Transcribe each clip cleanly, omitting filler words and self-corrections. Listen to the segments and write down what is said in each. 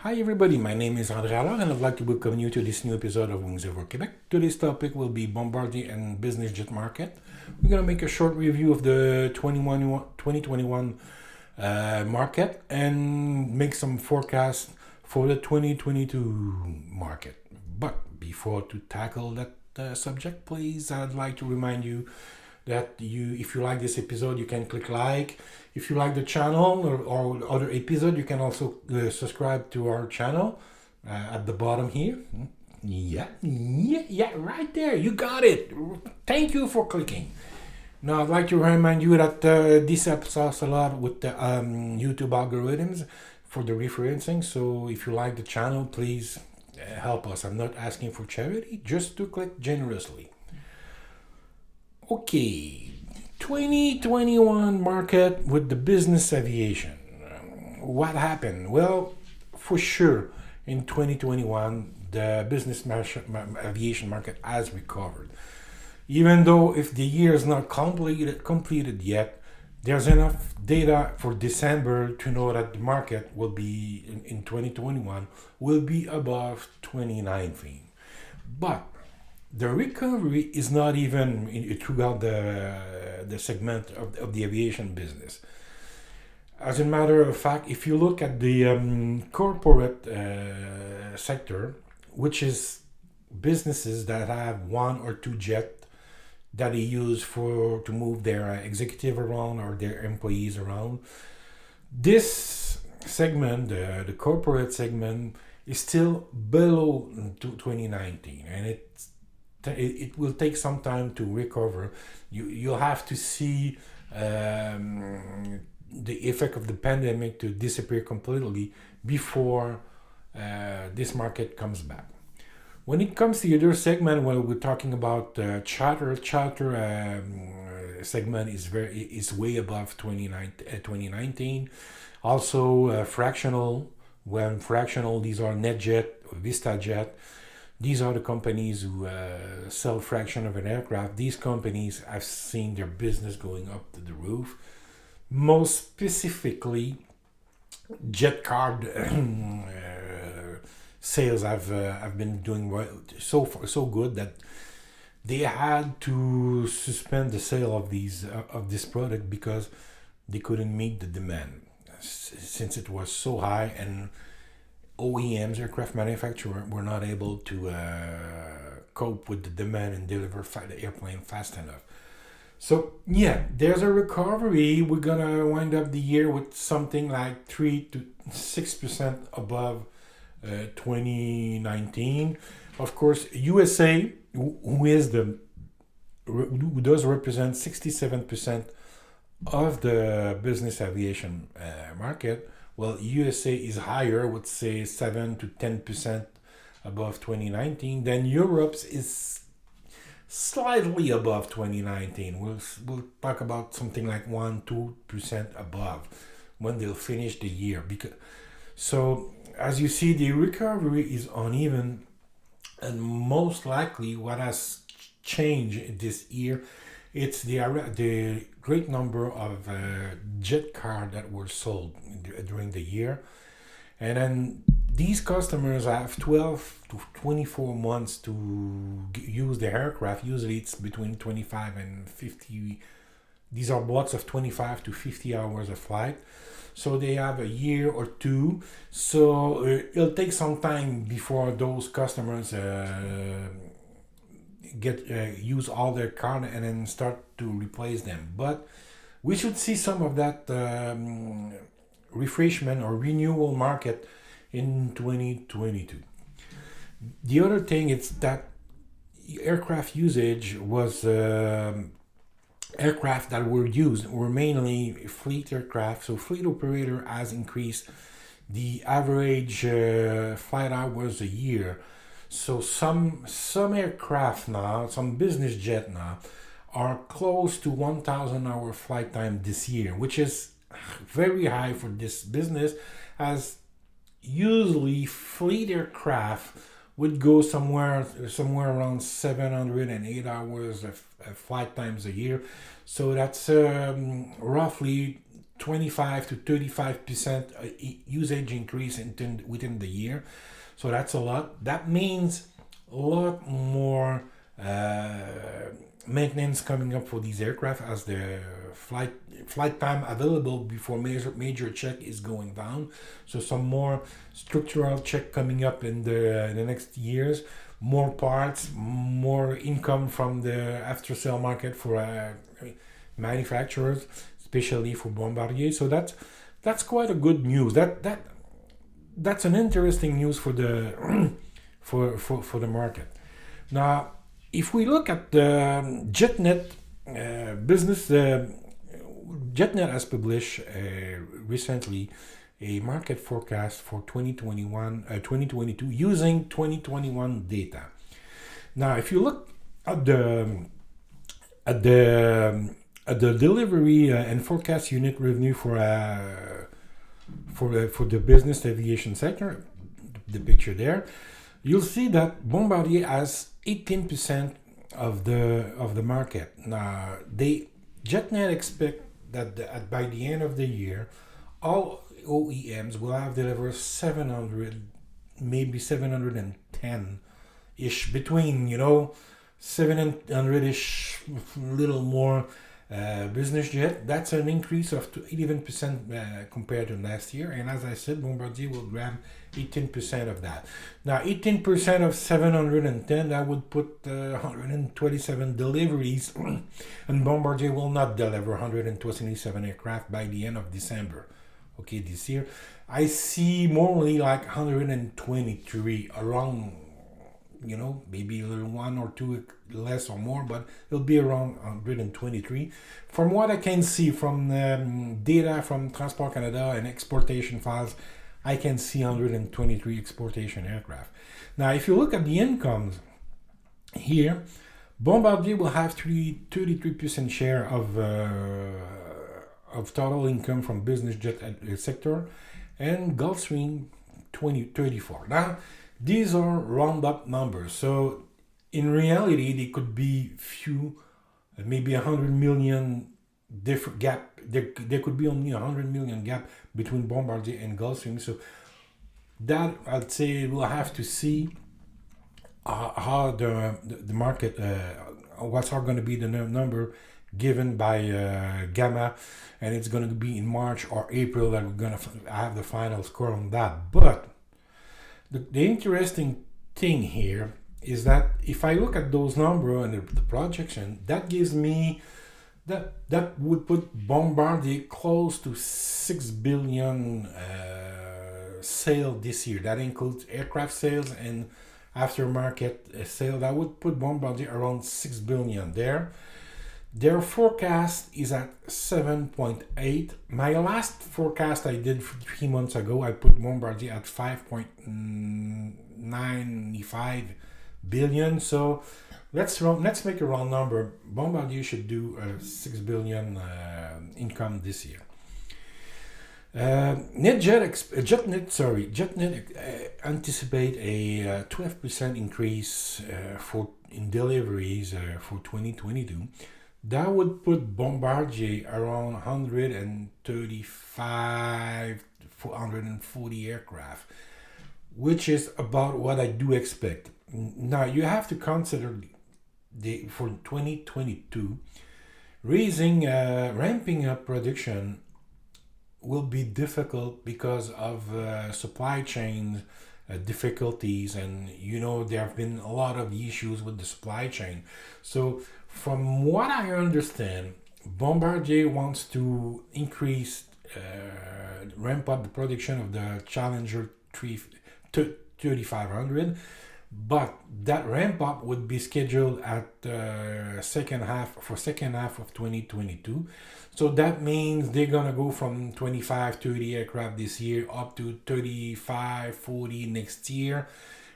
Hi everybody, my name is Montreal and I'd like to welcome you to this new episode of Ailes du Québec. Today's topic will be Bombardier and business jet market. We're going to make a short review of the 2021 market and make some forecasts for the 2022 market. But before to tackle that subject, please, I'd like to remind you that if you like this episode, you can click like. If you like the channel or other episode, you can also subscribe to our channel at the bottom here. Yeah, right there. You got it. Thank you for clicking. Now, I'd like to remind you that this helps us a lot with the YouTube algorithms for the referencing. So if you like the channel, please help us. I'm not asking for charity, just to click generously. Okay, 2021 market with the business aviation. What happened? Well, for sure, in 2021, the business aviation market has recovered. Even though if the year is not completed yet, there's enough data for December to know that the market will be, in 2021, will be above 2019. But the recovery is not even throughout the segment of the aviation business. As a matter of fact, if you look at the corporate sector, which is businesses that have one or two jets that they use to move their executive around or their employees around, this segment, the corporate segment, is still below 2019, and it will take some time to recover. You'll have to see the effect of the pandemic to disappear completely before this market comes back. When it comes to the other segment, well, we're talking about charter segment is way above 2019. Also fractional. When fractional, these are NetJet or VistaJet. These are the companies who sell fraction of an aircraft. These companies have seen their business going up to the roof. Most specifically, jet card sales have been doing well, so good that they had to suspend the sale of this product because they couldn't meet the demand since it was so high, and OEMs, aircraft manufacturers, were not able to cope with the demand and deliver the airplane fast enough. So yeah, there's a recovery. We're gonna wind up the year with something like 3 to 6% above 2019. Of course, USA, who does represent 67% of the business aviation market. Well, USA is higher, I would say 7 to 10% above 2019. Then Europe's is slightly above 2019. We'll talk about something like 1-2% above when they'll finish the year. So as you see, the recovery is uneven, and most likely what has changed this year, it's the great number of jet cars that were sold during the year. And then these customers have 12 to 24 months to use the aircraft. Usually it's between 25 and 50. These are blocks of 25 to 50 hours of flight. So they have a year or two. So it'll take some time before those customers use all their cars and then start to replace them. But we should see some of that refreshment or renewal market in 2022. The other thing is that aircraft usage was aircraft that were used were mainly fleet aircraft. So fleet operator has increased the average flight hours a year. So some aircraft now, some business jet now, are close to 1,000 hour flight time this year, which is very high for this business, as usually fleet aircraft would go somewhere around 708 hours of flight times a year. So that's roughly 25 to 35% usage increase within the year. So that's a lot. That means a lot more maintenance coming up for these aircraft, as the flight time available before major check is going down. So some more structural check coming up in the next years. More parts, more income from the after sale market for manufacturers, especially for Bombardier. So that's quite a good news. That's an interesting news for the for the market. Now, if we look at the JetNet business, JetNet has published recently a market forecast for 2022 using 2021 data. Now, if you look at the delivery and forecast unit revenue for the business aviation sector, the picture there, you'll see that Bombardier has 18% of the market. Now, JetNet expect that by the end of the year, all OEMs will have delivered 700, maybe 710 ish, between 700-ish, little more business jet. That's an increase of 11% compared to last year. And as I said, Bombardier will grab 18% of that. Now, 18% of 710, that would put 127 deliveries, and Bombardier will not deliver 127 aircraft by the end of December. Okay, this year. I see morely like 123 around, maybe a little one or two less or more, but it'll be around 123. From what I can see from data from Transport Canada and exportation files, I can see 123 exportation aircraft. Now, if you look at the incomes here, Bombardier will have 33% share of total income from business jet sector, and Gulfstream 34. Now, these are round up numbers, so in reality they could be few, maybe 100 million different gap. There could be only 100 million gap between Bombardier and Gulfstream. So that, I'd say, we'll have to see how the market, what's going to be the number given by Gamma, and it's going to be in March or April that we're going to have the final score on that. But the interesting thing here is that if I look at those numbers and the projection, that gives me that would put Bombardier close to 6 billion sale this year. That includes aircraft sales and aftermarket sale. That would put Bombardier around 6 billion there. Their forecast is at 7.8. My last forecast I did 3 months ago, I put Bombardier at 5.95 billion. So let's make a round number. Bombardier should do 6 billion income this year. JetNet anticipate a 12% increase in deliveries for 2022. That would put Bombardier around 135, 440 aircraft, which is about what I do expect. Now, you have to consider for 2022, ramping up production will be difficult because of supply chain difficulties, and there have been a lot of issues with the supply chain. So from what I understand, Bombardier wants to ramp up the production of the Challenger 3500, but that ramp up would be scheduled at second half of 2022. So that means they're gonna go from 25, 30 aircraft this year up to 35, 40 next year,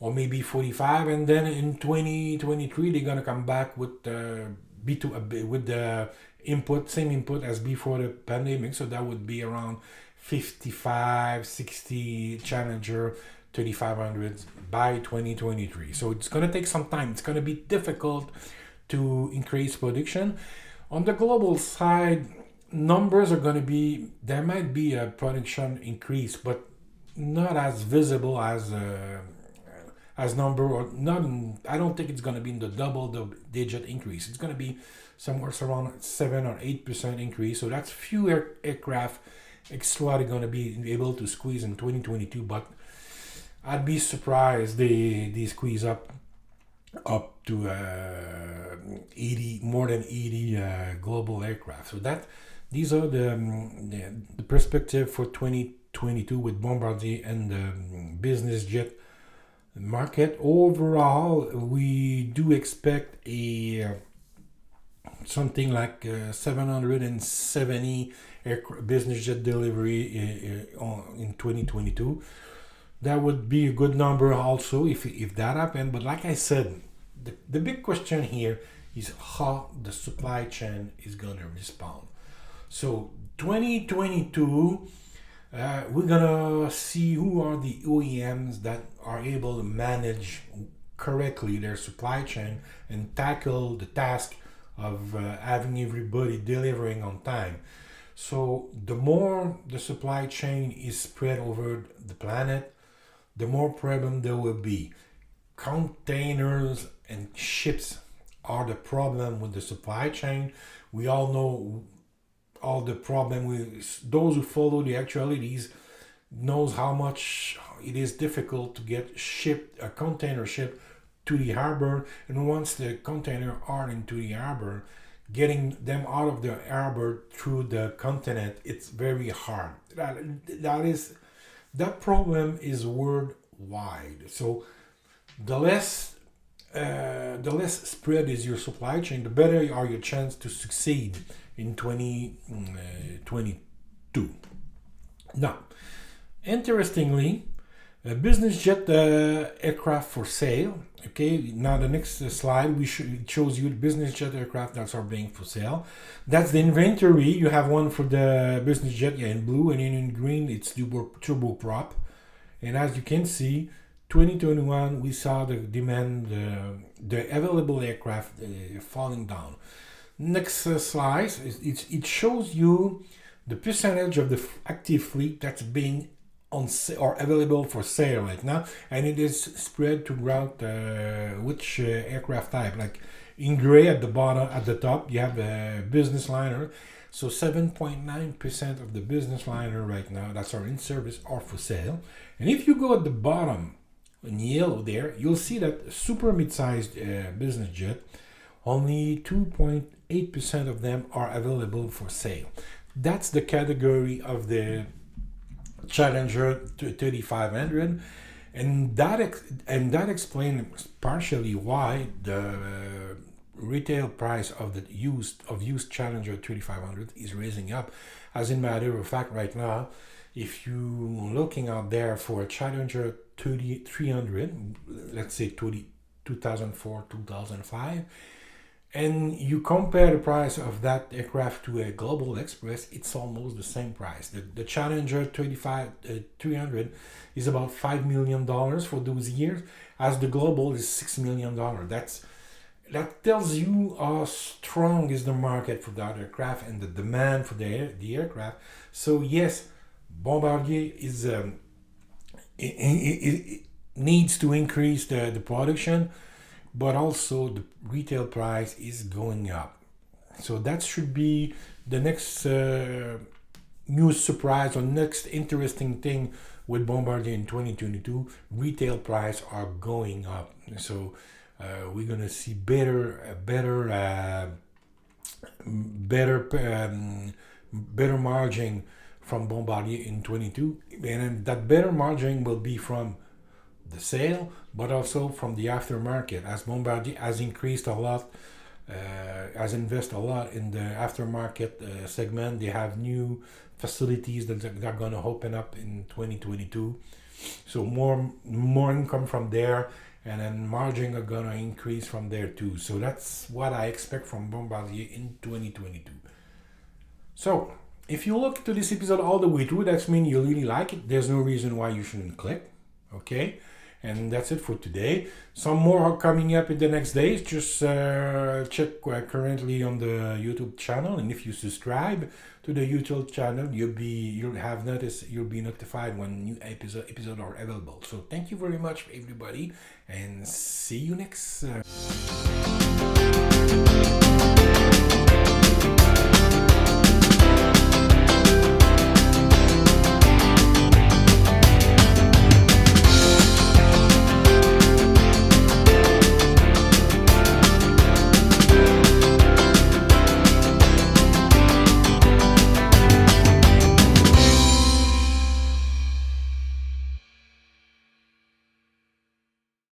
or maybe 45, and then in 2023 they're gonna come back with B2 with the same input as before the pandemic. So that would be around 55, 60 Challenger 3500s by 2023. So it's gonna take some time. It's gonna be difficult to increase production. On the global side, numbers are going to be, there might be a production increase, but not as visible as number, or not I don't think it's going to be in the double digit increase. It's going to be somewhere around 7 or 8% increase. So that's fewer aircraft extra they're going to be able to squeeze in 2022, but I'd be surprised they squeeze up to 80, more than 80 global aircraft. So these are the perspective for 2022 with Bombardier and the business jet market. Overall, we do expect something like 770 business jet delivery in 2022. That would be a good number also if that happened. But like I said, the big question here is how the supply chain is going to respond. So 2022, we're going to see who are the OEMs that are able to manage correctly their supply chain and tackle the task of having everybody delivering on time. So the more the supply chain is spread over the planet, the more problem there will be. Containers and ships are the problem with the supply chain. We all know all the problem with those who follow the actualities knows how much it is difficult to get a container ship to the harbor, and once the container are into the harbor, getting them out of the harbor through the continent, it's very hard. That problem is worldwide. So the less spread is your supply chain, the better are your chance to succeed in 2022. Now, interestingly, a business jet aircraft for sale. Okay, now the next slide it shows you the business jet aircraft that are being for sale. That's the inventory. You have one for the business jet, in blue, and in green it's turboprop. And as you can see, 2021 we saw the demand, the available aircraft falling down. Next slide, it shows you the percentage of the active fleet that's being on or available for sale right now, and it is spread throughout which aircraft type. Like in gray at the bottom, at the top, you have a business liner. So 7.9% of the business liner right now that's are in service are for sale. And if you go at the bottom in yellow there, you'll see that super mid-sized business jet, only 2.8% of them are available for sale. That's the category of the Challenger 3500, and that explains partially why the retail price of the used Challenger 3500 is raising up. As a matter of fact, right now, if you looking out there for a Challenger 300, let's say 2004, 2005, and you compare the price of that aircraft to a Global Express, it's almost the same price. The Challenger 300 is about $5 million for those years, as the Global is $6 million. That tells you how strong is the market for that aircraft and the demand for the aircraft. So yes, Bombardier it needs to increase the production, but also the retail price is going up. So that should be the next news surprise or next interesting thing with Bombardier in 2022. Retail price are going up. So we're gonna see better margin from Bombardier in 22, and that better margin will be from the sale, but also from the aftermarket, as Bombardier has increased a lot, has invested a lot in the aftermarket segment. They have new facilities that are going to open up in 2022. So more income from there, and then margin are gonna increase from there too. So that's what I expect from Bombardier in 2022. So if you look to this episode all the way through, that means you really like it. There's no reason why you shouldn't click. Okay, and that's it for today. Some more are coming up in the next days. Just check currently on the YouTube channel, and if you subscribe to the YouTube channel, you'll be notified when new episode are available. So thank you very much, everybody, and see you next.